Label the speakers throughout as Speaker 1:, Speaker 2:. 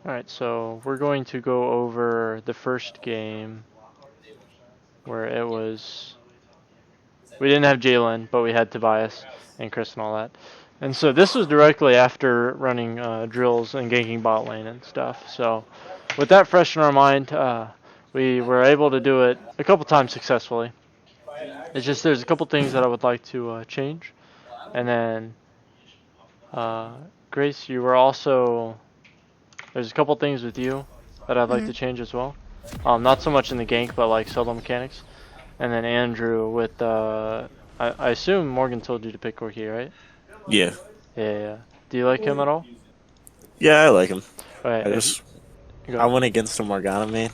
Speaker 1: Alright, so we're going to go over the first game where it was... We didn't have Jalen, but we had Tobias and Chris and all that. And so this was directly after running drills and ganking bot lane and stuff. So with that fresh in our mind, we were able to do it a couple times successfully. It's just there's a couple things that I would like to change. And then, Grace, you were also... There's a couple things with you that I'd like to change as well. Not so much in the gank, but like solo mechanics. And then Andrew with, I assume Morgan told you to pick Corki, right?
Speaker 2: Yeah.
Speaker 1: Yeah. Do you like him at all?
Speaker 2: Yeah, I like him.
Speaker 1: Right.
Speaker 2: I went against the Morgana main.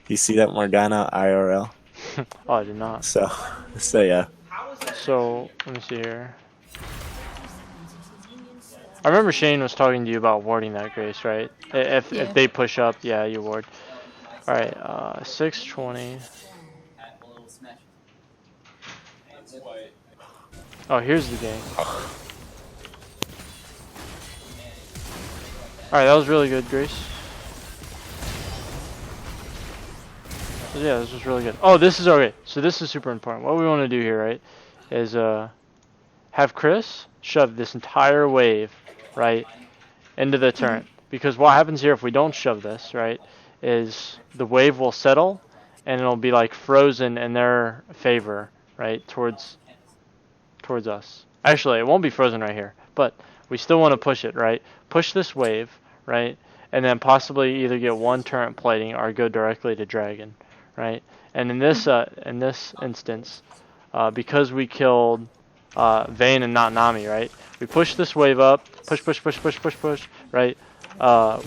Speaker 2: You see that Morgana IRL?
Speaker 1: Oh, I did not.
Speaker 2: So yeah.
Speaker 1: So, let me see here. I remember Shane was talking to you about warding that, Grace, right? If they push up, yeah, you ward. Alright, 620. Oh, here's the game. Alright, that was really good, Grace. Yeah, this was really good. Oh, this is okay. So this is super important. What we want to do here, right, is have Chris shove this entire wave, right, into the turret. Because what happens here if we don't shove this, right, is the wave will settle and it'll be like frozen in their favor, right, towards us. Actually, it won't be frozen right here, but we still want to push it, right? Push this wave, right, and then possibly either get one turret plating or go directly to dragon, right? And in this instance, because we killed Vayne and not Nami, right? We push this wave up, push, right?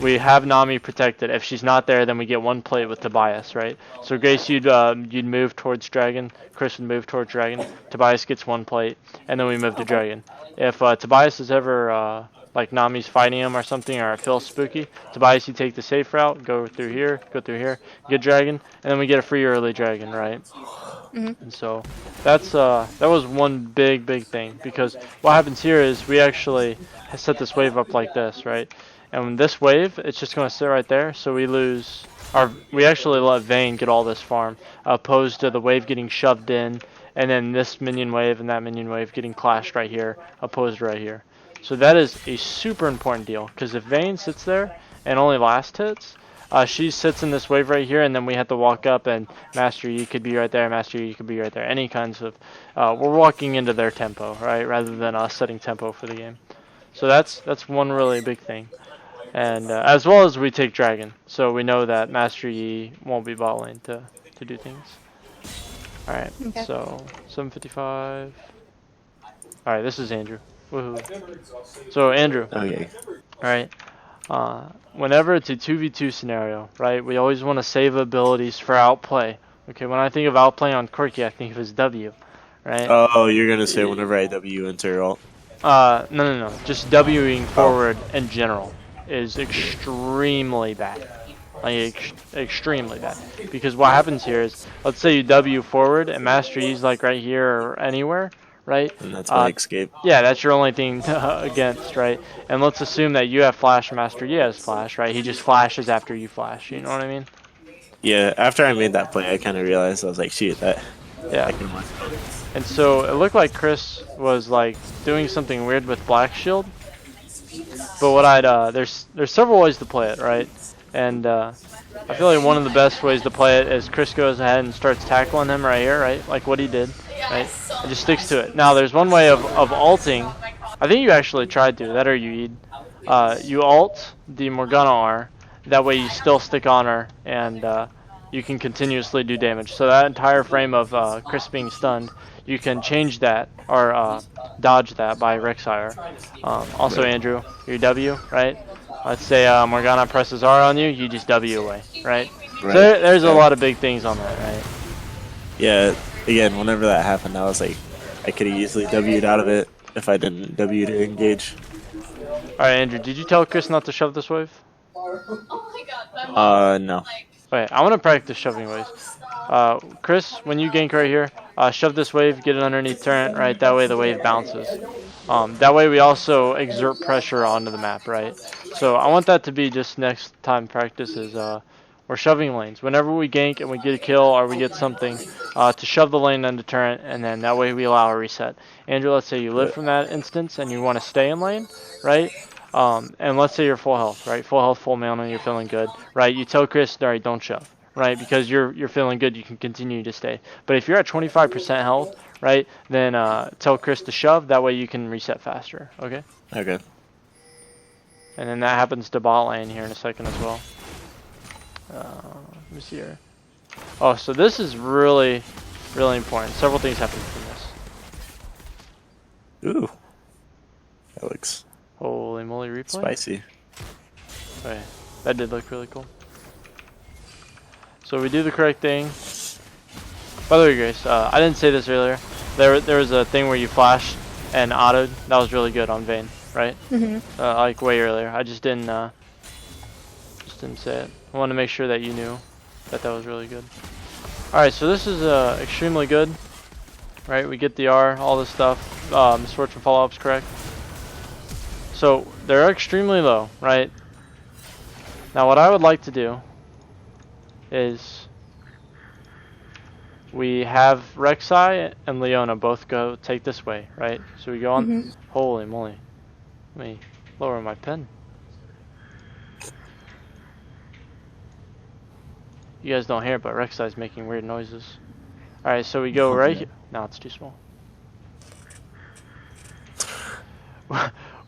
Speaker 1: We have Nami protected. If she's not there, then we get one plate with Tobias, right? So Grace, you'd move towards dragon. Chris would move towards dragon. Tobias gets one plate, and then we move to dragon. If Tobias is ever like Nami's fighting him or something, or it feels spooky, Tobias, you take the safe route, go through here, get dragon, and then we get a free early dragon, right? And so that was one big thing, because what happens here is we actually set this wave up like this, right? And this wave, it's just going to sit right there, so we lose we actually let Vayne get all this farm, opposed to the wave getting shoved in, and then this minion wave and that minion wave getting clashed right here, opposed right here. So that is a super important deal, because if Vayne sits there and only last hits, she sits in this wave right here, and then we have to walk up, and Master Yi could be right there, Master Yi could be right there. Any kinds of... we're walking into their tempo, right, rather than us setting tempo for the game. So that's one really big thing. And as well as we take dragon, so we know that Master Yi won't be bot lane to do things. Alright, okay. So 755. Alright, this is Andrew. Woohoo. So Andrew.
Speaker 2: Okay.
Speaker 1: Alright. Whenever it's a 2v2 scenario, right, we always want to save abilities for outplay. Okay, when I think of outplay on Corki, I think of his W, right?
Speaker 2: Oh, you're gonna say whenever I W enter ult?
Speaker 1: No. Just Wing forward in general is extremely bad. Like, extremely bad. Because what happens here is, let's say you W forward and Master Yi's like right here or anywhere, right?
Speaker 2: And that's my escape.
Speaker 1: Yeah, that's your only thing against, right? And let's assume that you have flash and Master Yi has flash, right? He just flashes after you flash, you know what I mean?
Speaker 2: Yeah, after I made that play, I kind of realized, I was like, shoot, that can work.
Speaker 1: And so it looked like Chris was like doing something weird with Black Shield. But what there's several ways to play it, right? And I feel like one of the best ways to play it is Chris goes ahead and starts tackling him right here, right? Like what he did, right? And just sticks to it. Now there's one way of ulting. I think you actually tried to, that or you you ult the Morgana R. That way you still stick on her and you can continuously do damage. So that entire frame of Chris being stunned, you can change that or dodge that by Rek'Sai. Also, Andrew, your W, right? Let's say Morgana presses R on you, you just W away, right? So there's a lot of big things on that, right?
Speaker 2: Yeah, again, whenever that happened, I was like, I could have easily W'd out of it if I didn't W to engage.
Speaker 1: Alright, Andrew, did you tell Chris not to shove this wave?
Speaker 2: No.
Speaker 1: Wait, I want to practice shoving waves. Chris, when you gank right here, shove this wave, get it underneath turret, right? That way the wave bounces. That way we also exert pressure onto the map, right? So I want that to be just next time practice is we're shoving lanes. Whenever we gank and we get a kill or we get something, to shove the lane into turret, and then that way we allow a reset. Andrew, let's say you live from that instance and you want to stay in lane, right? And let's say you're full health, right? Full health, full mana, you're feeling good, right? You tell Chris, all right, don't shove, right? Because you're feeling good, you can continue to stay. But if you're at 25% health, right, then tell Chris to shove. That way you can reset faster, okay?
Speaker 2: Okay.
Speaker 1: And then that happens to bot lane here in a second as well. Let me see here. Oh, so this is really, really important. Several things happen from this.
Speaker 2: Ooh. That looks
Speaker 1: Holy moly, replay?
Speaker 2: spicy.
Speaker 1: Okay, that did look really cool. So we do the correct thing. By the way, Grace, I didn't say this earlier. There was a thing where you flashed and autoed. That was really good on Vayne, right? Like way earlier. I just didn't say it. I wanted to make sure that you knew that was really good. Alright, so this is extremely good. Right, we get the R, all this stuff. Misfortune follow-up's correct. So they're extremely low, right? Now what I would like to do is we have Rek'Sai and Leona both go take this way, right? So we go on. Holy moly. Let me lower my pen. You guys don't hear it, but Rek'Sai's making weird noises. Alright, so we go right here. No, it's too small.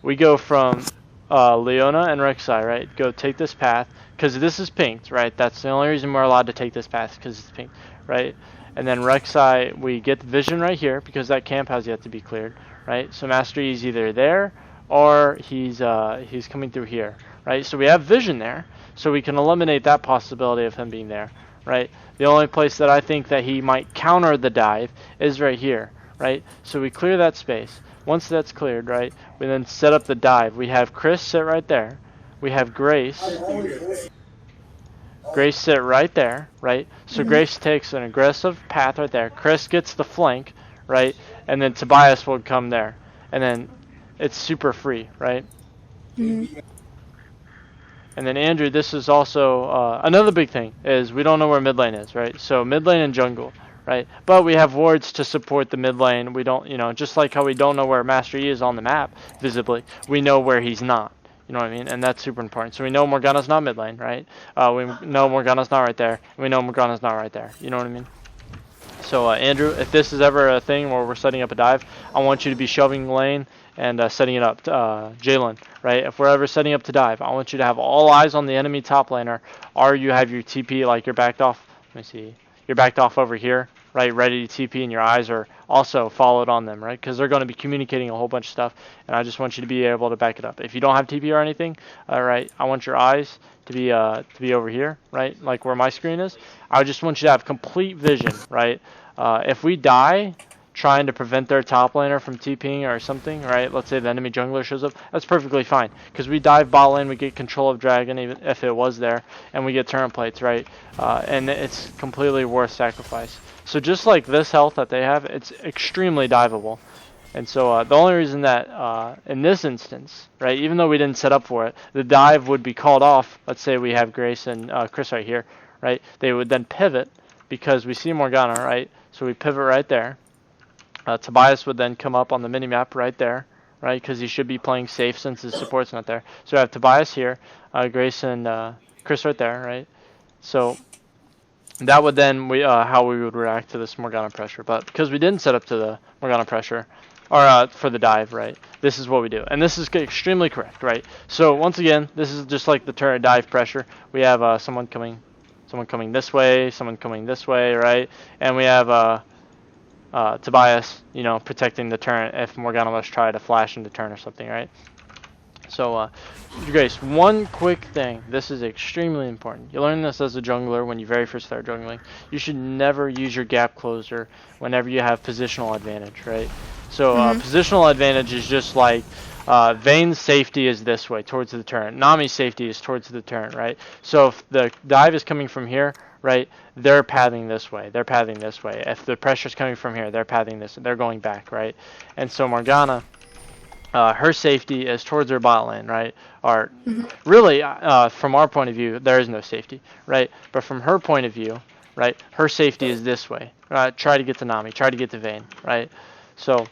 Speaker 1: We go from Leona and Rek'Sai, right? Go take this path, because this is pinked, right? That's the only reason we're allowed to take this path, because it's pink, right? And then Rek'Sai, we get the vision right here, because that camp has yet to be cleared, right? So Master Yi is either there, or he's coming through here, right? So we have vision there, so we can eliminate that possibility of him being there, right? The only place that I think that he might counter the dive is right here, right? So we clear that space. Once that's cleared, right, we then set up the dive. We have Chris sit right there. We have Grace. Grace sit right there, right? So Grace takes an aggressive path right there. Chris gets the flank, right? And then Tobias will come there. And then it's super free, right? And then Andrew, this is also another big thing is we don't know where mid lane is, right? So mid lane and jungle, right? But we have wards to support the mid lane. We don't, just like how we don't know where Master Yi is on the map visibly, we know where he's not. You know what I mean? And that's super important. So we know Morgana's not mid lane, right? We know Morgana's not right there. We know Morgana's not right there. You know what I mean? So Andrew, if this is ever a thing where we're setting up a dive, I want you to be shoving lane and setting it up. Jalen, right? If we're ever setting up to dive, I want you to have all eyes on the enemy top laner, or you have your TP like you're backed off. Let me see. You're backed off over here, right? Ready to TP, and your eyes are also followed on them, right? Because they're going to be communicating a whole bunch of stuff, and I just want you to be able to back it up. If you don't have TP or anything, all right, I want your eyes to be over here, right? Like where my screen is. I just want you to have complete vision, right? If we die trying to prevent their top laner from TPing or something, right? Let's say the enemy jungler shows up, that's perfectly fine. Because we dive bot lane, we get control of Dragon, even if it was there, and we get turret plates, right? And it's completely worth sacrifice. So just like this health that they have, it's extremely diveable. And so the only reason that in this instance, right, even though we didn't set up for it, the dive would be called off. Let's say we have Grace and Chris right here, right? They would then pivot because we see Morgana, right? So we pivot right there. Tobias would then come up on the minimap right there, right? Because he should be playing safe since his support's not there. So we have Tobias here, Grace and Chris right there, right? So that would then how we would react to this Morgana pressure. But because we didn't set up to the Morgana pressure, or for the dive, right? This is what we do, and this is extremely correct, right? So once again, this is just like the turret dive pressure. We have someone coming this way, someone coming this way, right? And we have Tobias, protecting the turret if Morgana must try to flash into turn or something, right? So, Grace, one quick thing. This is extremely important. You learn this as a jungler when you very first start jungling. You should never use your gap closer whenever you have positional advantage, right? So, positional advantage is just like Vayne's safety is this way, towards the turret. Nami's safety is towards the turret, right? So, if the dive is coming from here, right, they're pathing this way. They're pathing this way. If the pressure's coming from here, they're pathing this. They're going back, right? And so Morgana, her safety is towards her bot lane, right? Or really, from our point of view, there is no safety, right? But from her point of view, right, her safety is this way. Try to get to Nami, try to get to Vayne, right? So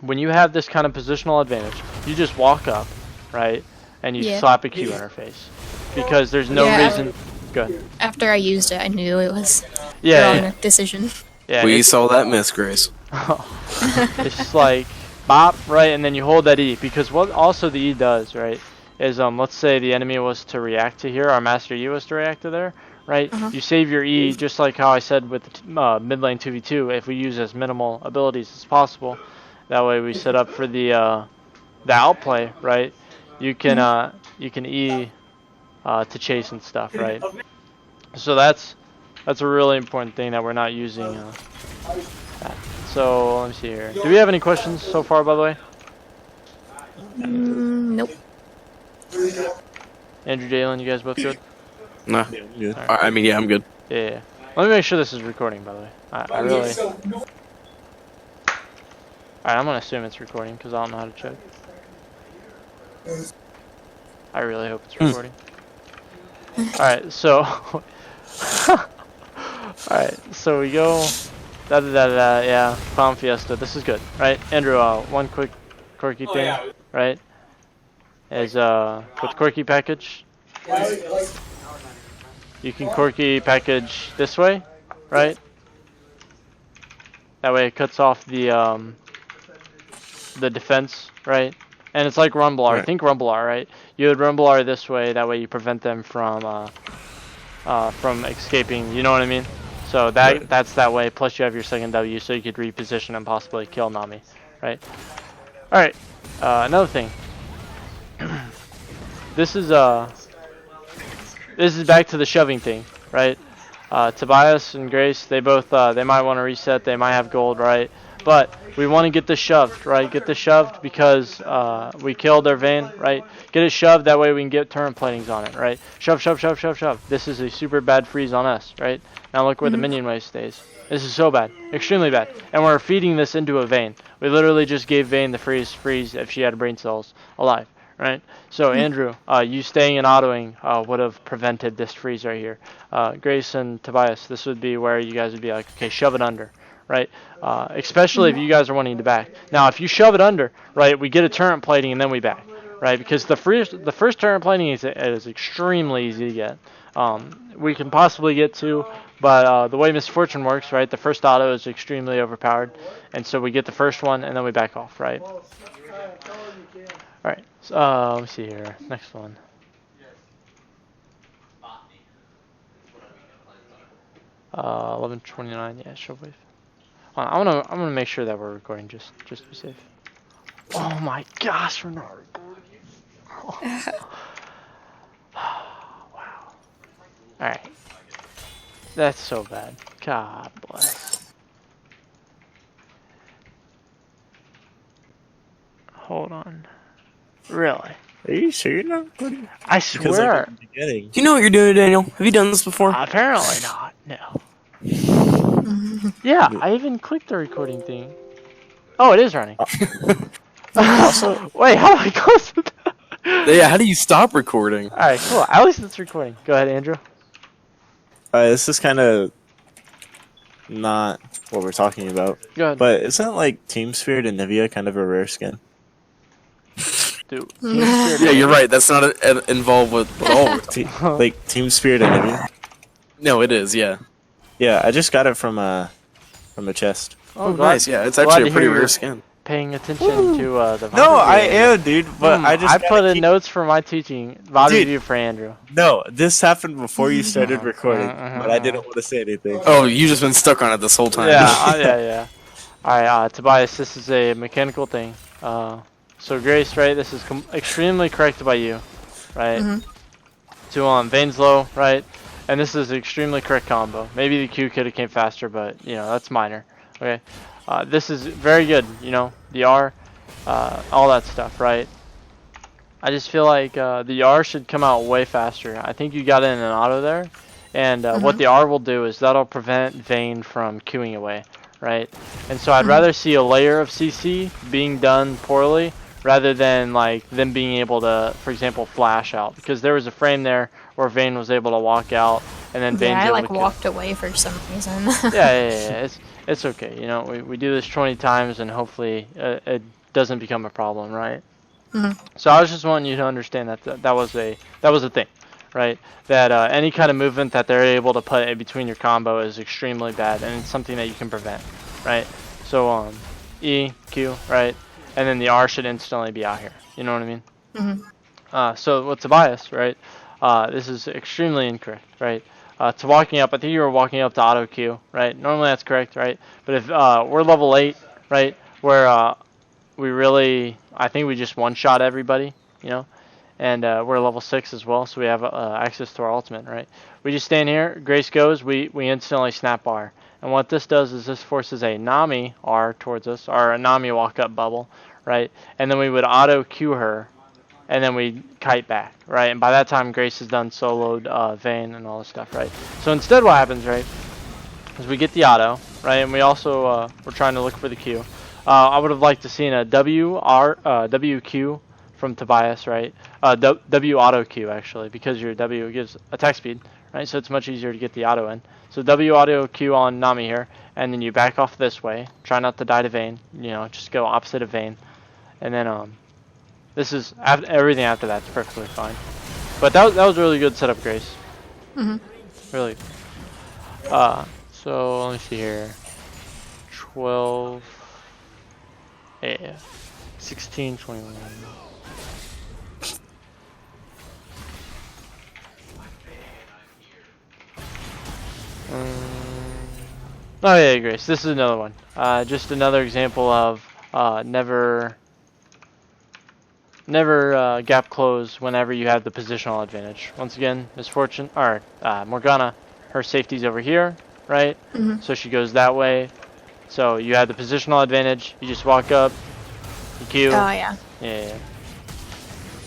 Speaker 1: when you have this kind of positional advantage, you just walk up, right, and you slap a Q in her face, because there's no reason. Good.
Speaker 3: After I used it, I knew it was the
Speaker 1: Yeah.
Speaker 3: wrong decision.
Speaker 1: Yeah.
Speaker 4: We saw that miss, Grace.
Speaker 1: It's just like bop, right, and then you hold that E, because what also the E does, right, is let's say the enemy was to react to here, our Master E was to react to there, right? You save your E, just like how I said with the mid lane 2v2, if we use as minimal abilities as possible. That way we set up for the outplay, right? You can E to chase and stuff, right? So that's a really important thing that we're not using. That. So let me see here. Do we have any questions so far, by the way?
Speaker 3: Nope.
Speaker 1: Andrew, Jalen, you guys both good?
Speaker 4: No.
Speaker 2: Good.
Speaker 4: I mean, yeah, I'm good.
Speaker 1: Yeah. Let me make sure this is recording, by the way. I really. Alright, I'm gonna assume it's recording because I don't know how to check. I really hope it's recording. Alright, so. Alright, so we go. Yeah, Clown Fiesta. This is good, right? Andrew, one quick quirky thing, right? Is with quirky package. You can quirky package this way, right? That way it cuts off the defense, right? And it's like Rumblar.
Speaker 2: Right.
Speaker 1: Think Rumblar, right? You would Rumblar this way. That way you prevent them from escaping. You know what I mean? So that's that way. Plus you have your second W, so you could reposition and possibly kill Nami, right? All right. Another thing. This is back to the shoving thing, right? Tobias and Grace, they both they might want to reset. They might have gold, right? But we want to get this shoved, right? Get this shoved because we killed their Vayne, right? Get it shoved, that way we can get turret platings on it, right? Shove, shove, shove, shove, shove. This is a super bad freeze on us, right? Now look where the minion wave stays. This is so bad, extremely bad. And we're feeding this into a Vayne. We literally just gave Vayne the freeze if she had brain cells alive, right? So Andrew, you staying and autoing would have prevented this freeze right here. Grace and Tobias, this would be where you guys would be like, okay, shove it under. Right, especially if you guys are wanting to back. Now, if you shove it under, right, we get a turret plating and then we back, right? Because the first turret plating is extremely easy to get. We can possibly get two, but the way Misfortune works, right, the first auto is extremely overpowered, and so we get the first one and then we back off, right? All right, so, let me see here. Next one. 11:29. Yeah, showwave. I'm gonna make sure that we're recording just to be safe. Oh my gosh, we're not recording. Wow. Alright. That's so bad. God bless. Hold on. Really?
Speaker 2: Are you sure you're not recording?
Speaker 1: I
Speaker 2: Because
Speaker 1: swear.
Speaker 2: like, in the beginning.
Speaker 4: Do you know what you're doing, Daniel? Have you done this before?
Speaker 1: Apparently not. No. Yeah, I even clicked the recording thing. Oh, it is running.
Speaker 2: Also,
Speaker 1: Wait, how do I close it?
Speaker 4: Yeah, how do you stop recording?
Speaker 1: Alright, cool. At least it's recording. Go ahead, Andrew.
Speaker 2: this is kind of not what we're talking about.
Speaker 1: Go ahead.
Speaker 2: But isn't like Team Spirit and Nivea kind of a rare skin?
Speaker 1: Dude.
Speaker 4: Yeah, you're right. That's not involved with all.
Speaker 2: Like Team Spirit and Nivea?
Speaker 4: No, it is. Yeah.
Speaker 2: Yeah, I just got it from a chest.
Speaker 4: Oh,
Speaker 1: glad-
Speaker 4: nice. Yeah, it's
Speaker 1: glad
Speaker 4: actually
Speaker 1: to
Speaker 4: a pretty
Speaker 1: hear
Speaker 4: rare
Speaker 1: you're
Speaker 4: skin.
Speaker 1: Paying attention to the
Speaker 2: No,
Speaker 1: Vibe
Speaker 2: I
Speaker 1: review.
Speaker 2: am, dude. But I just
Speaker 1: I
Speaker 2: gotta
Speaker 1: put in
Speaker 2: keep-
Speaker 1: notes for my teaching. Vibe
Speaker 2: Dude.
Speaker 1: review for Andrew.
Speaker 2: No, this happened before you started recording, but I didn't want to say anything.
Speaker 4: Oh, you just been stuck on it this whole time.
Speaker 1: Yeah. Alright, Tobias, this is a mechanical thing. So Grace, right, this is extremely correct by you, right? To Vayne's low, right? And this is extremely correct combo. Maybe the Q could have came faster, but you know, that's minor. Okay. This is very good, you know, the R, all that stuff, right? I just feel like the R should come out way faster. I think you got it in an auto there. And what the R will do is that'll prevent Vayne from queuing away, right? And so I'd rather see a layer of CC being done poorly rather than like them being able to, for example, flash out. Because there was a frame there where Vayne was able to walk out, and then Vayne's
Speaker 3: Yeah, I
Speaker 1: able
Speaker 3: like
Speaker 1: to kill.
Speaker 3: walked away for some reason.
Speaker 1: Yeah. It's okay. You know, we do this 20 times, and hopefully it doesn't become a problem, right? So I was just wanting you to understand that was a thing, right? That any kind of movement that they're able to put in between your combo is extremely bad, and it's something that you can prevent, right? So E, Q, right? And then the R should instantly be out here. You know what I mean? So with Tobias, right? This is extremely incorrect, right? To walking up, I think you were walking up to auto Q, right? Normally that's correct, right? But if we're level 8, right? Where we really, I think we just one-shot everybody, you know? And we're level 6 as well, so we have access to our ultimate, right? We just stand here, Grace goes, we instantly snap R. And what this does is this forces a Nami R towards us, or a Nami walk-up bubble, right? And then we would auto Q her, and then we kite back, right? And by that time, Grace has done soloed Vayne and all this stuff, right? So instead what happens, right, is we get the auto, right? And we also, we're trying to look for the Q. I would have liked to seen a WQ from Tobias, right? W auto Q, actually, because your W gives attack speed, right? So it's much easier to get the auto in. So W auto Q on Nami here, and then you back off this way. Try not to die to Vayne, you know, just go opposite of Vayne. And then, this is, everything after that's perfectly fine. But that was a really good setup, Grace. Really. So, let me see here. 12... Yeah. 16, 21. Oh yeah, Grace. This is another one. Just another example of never gap close whenever you have the positional advantage. Once again, Misfortune or Morgana, her safety's over here, right? So she goes that way. So you have the positional advantage. You just walk up, you Q.
Speaker 3: Oh yeah.
Speaker 1: Yeah.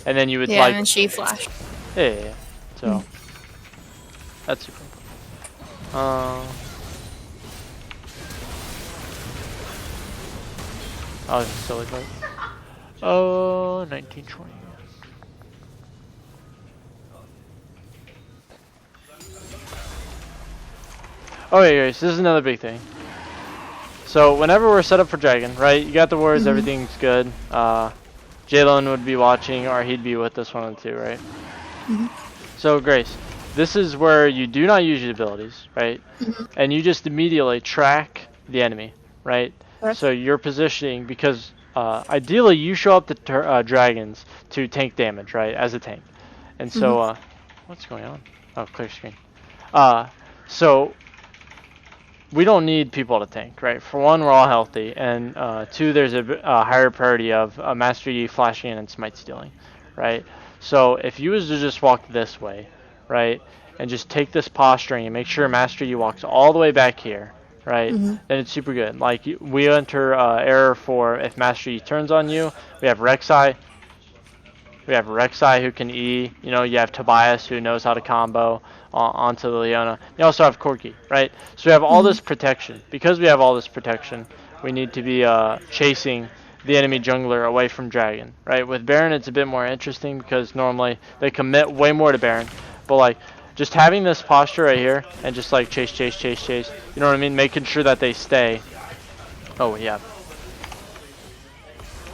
Speaker 1: And then you would
Speaker 3: Yeah,
Speaker 1: like.
Speaker 3: and then she flashed.
Speaker 1: Yeah. So that's super important. Oh, it's a silly part. Oh, 1920. Okay, guys, this is another big thing. So whenever we're set up for Dragon, right, you got the words, everything's good. Jalen would be watching, or he'd be with us 1 and 2, right? So Grace, this is where you do not use your abilities, right? And you just immediately track the enemy, right? So you're positioning, because ideally you show up the dragons to tank damage, right, as a tank. And so, what's going on? Oh, clear screen. So we don't need people to tank, right? For one, we're all healthy, and 2, there's a higher priority of Master Yi flashing in and smite stealing, right? So if you was to just walk this way, right, and just take this posturing and make sure Master Yi walks all the way back here, right, then it's super good. Like, we enter error for if Master Yi turns on you. We have Rek'Sai. We have Rek'Sai who can E. You know, you have Tobias who knows how to combo onto the Leona. You also have Corki, right? So we have all this protection. Because we have all this protection, we need to be chasing the enemy jungler away from Dragon, right? With Baron, it's a bit more interesting because normally they commit way more to Baron. But, like, just having this posture right here and just, like, chase, you know what I mean? Making sure that they stay. Oh, yeah.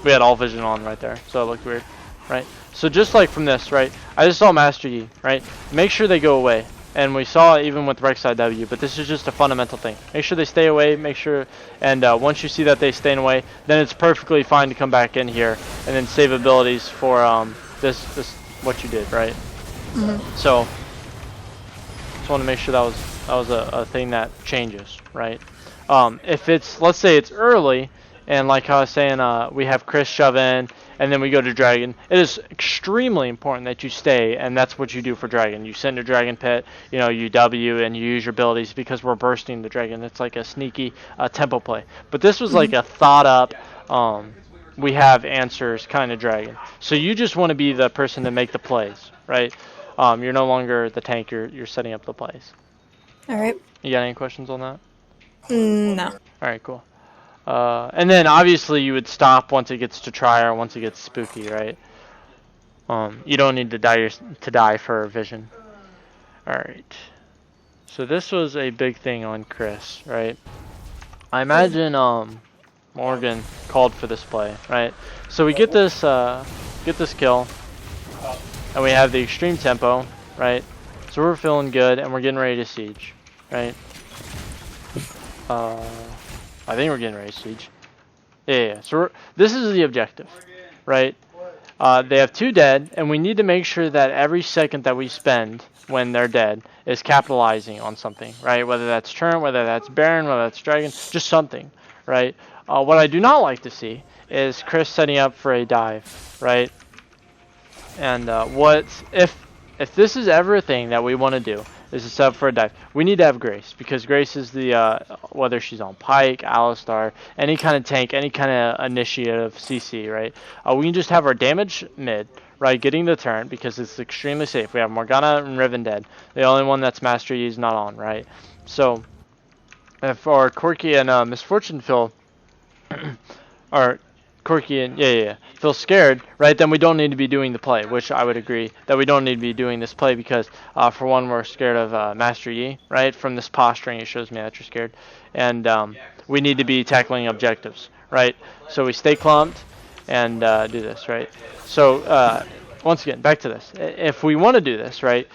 Speaker 1: We had all vision on right there, so it looked weird, right? So just like from this, right, I just saw Master Yi, right? Make sure they go away. And we saw it even with Rek'Sai W, but this is just a fundamental thing. Make sure they stay away, make sure, and once you see that they stay away, then it's perfectly fine to come back in here and then save abilities for this what you did, right? So just want to make sure that was a thing that changes, right? If it's, let's say it's early, and like I was saying, we have Chris shove in, and then we go to Dragon. It is extremely important that you stay, and that's what you do for Dragon. You send a Dragon Pit, you know, you W, and you use your abilities because we're bursting the Dragon. It's like a sneaky tempo play. But this was like a thought up, we have answers kind of Dragon. So you just want to be the person to make the plays, right? You're no longer the tank, you're setting up the plays.
Speaker 3: Alright.
Speaker 1: You got any questions on that?
Speaker 3: No.
Speaker 1: Alright, cool. And then obviously you would stop once it gets to Trier, once it gets spooky, right? You don't need to die for vision. Alright. So this was a big thing on Chris, right? I imagine Morgan called for this play, right? So we get this kill, and we have the extreme tempo, right? So we're feeling good, and we're getting ready to siege, right? I think we're getting ready to siege. Yeah. So this is the objective, right? They have 2 dead, and we need to make sure that every second that we spend when they're dead is capitalizing on something, right? Whether that's turn, whether that's Baron, whether that's Dragon, just something, right? What I do not like to see is Chris setting up for a dive, right? And if this is ever a thing that we want to do, is to set up for a dive, we need to have Grace, because Grace is the whether she's on Pyke, Alistar, any kind of tank, any kind of initiative CC, right? We can just have our damage mid, right, getting the turn, because it's extremely safe. We have Morgana and Riven dead. The only one that's Master Yi is not on, right? So if our Corki and Misfortune feel or Corki and feel scared, right, then we don't need to be doing the play, which I would agree that we don't need to be doing this play, because for one, we're scared of Master Yi, right? From this posturing, it shows me that you're scared, and we need to be tackling objectives, right? So we stay clumped and do this, right? So once again, back to this. If we want to do this, right,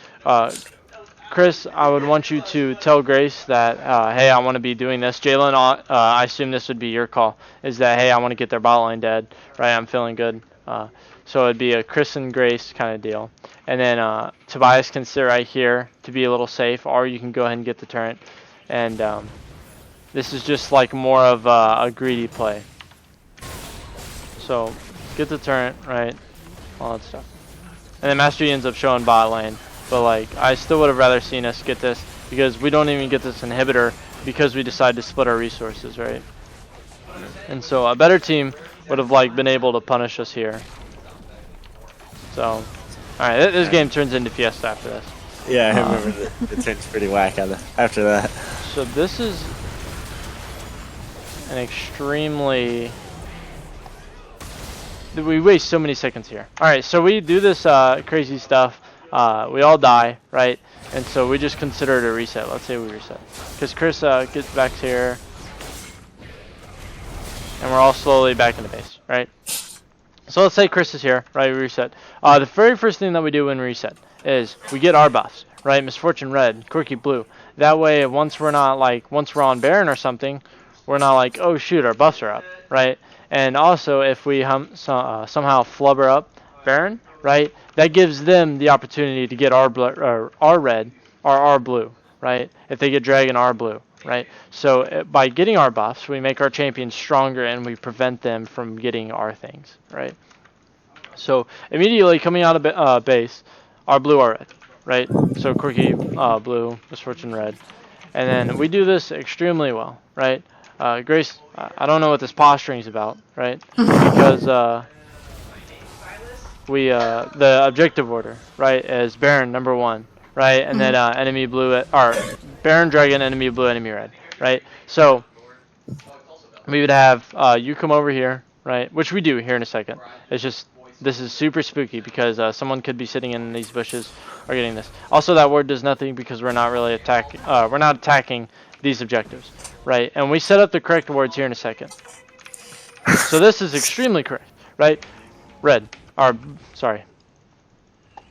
Speaker 1: Chris, I would want you to tell Grace that, hey, I want to be doing this. Jalen, I assume this would be your call, is that, hey, I want to get their bot line dead, right? I'm feeling good. So it'd be a Chris and Grace kind of deal. And then Tobias can sit right here to be a little safe, or you can go ahead and get the turret. And this is just like more of a greedy play. So get the turret, right? All that stuff. And then Master Yi ends up showing bot lane. But like, I still would have rather seen us get this, because we don't even get this inhibitor because we decide to split our resources, right? And so a better team would have like been able to punish us here. So, all right, this game turns into Fiesta after this.
Speaker 2: Yeah, I remember it turns pretty whack after that.
Speaker 1: So this is an extremely... We waste so many seconds here. All right, so we do this crazy stuff. We all die, right? And so we just consider it a reset. Let's say we reset. Because Chris gets back here. And we're all slowly back in the base, right? So let's say Chris is here, right? We reset. The very first thing that we do when we reset is we get our buffs, right? Misfortune red, Corki blue. That way, once we're on Baron or something, we're not like, oh shoot, our buffs are up, right? And also, if we somehow flubber up Baron, right, that gives them the opportunity to get our red or our blue, right? If they get Dragon, our blue, right? So by getting our buffs, we make our champions stronger and we prevent them from getting our things, right? So immediately coming out of base, our blue, our red, right? So Corki blue, Misfortune red. And then we do this extremely well, right? Grace, I don't know what this posturing is about, right? Because the objective order, right, is Baron number 1, right, and then enemy blue, or Baron Dragon, enemy blue, enemy red, right? So we would have you come over here, right, which we do here in a second. It's just this is super spooky because someone could be sitting in these bushes or getting this. Also, that ward does nothing because we're not really attacking these objectives, right? And we set up the correct wards here in a second. So this is extremely correct, right? Red. Or, sorry.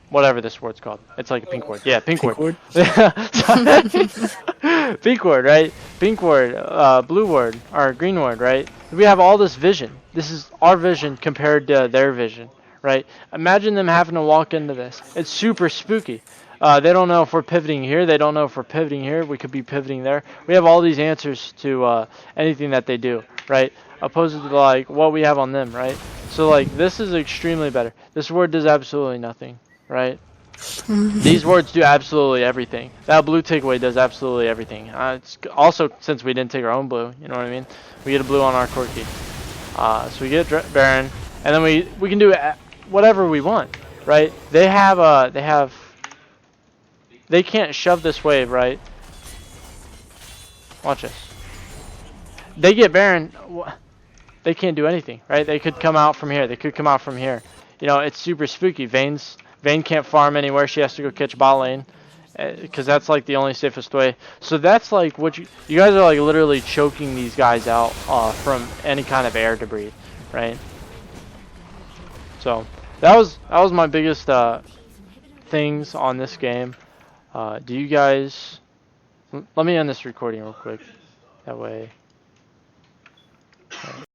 Speaker 1: Whatever this word's called. It's like a pink word. Yeah, pink word. Pink word, right? Pink word, blue word, or green word, right? We have all this vision. This is our vision compared to their vision, right? Imagine them having to walk into this. It's super spooky. They don't know if we're pivoting here. They don't know if we're pivoting here. We could be pivoting there. We have all these answers to anything that they do, right? Opposed to like what we have on them, right? So like this is extremely better. This word does absolutely nothing, right? These words do absolutely everything. That blue takeaway does absolutely everything. It's also, since we didn't take our own blue, you know what I mean? We get a blue on our Corki. So we get Baron, and then we can do whatever we want, right? They can't shove this wave, right? Watch this. they get Baron, they can't do anything, right? They could come out from here. They could come out from here. You know, it's super spooky. Vayne can't farm anywhere. She has to go catch bot lane. Because that's like the only safest way. So that's like what you guys are like literally choking these guys out from any kind of air debris, right? So that was my biggest things on this game. Do you guys? Let me end this recording real quick. That way.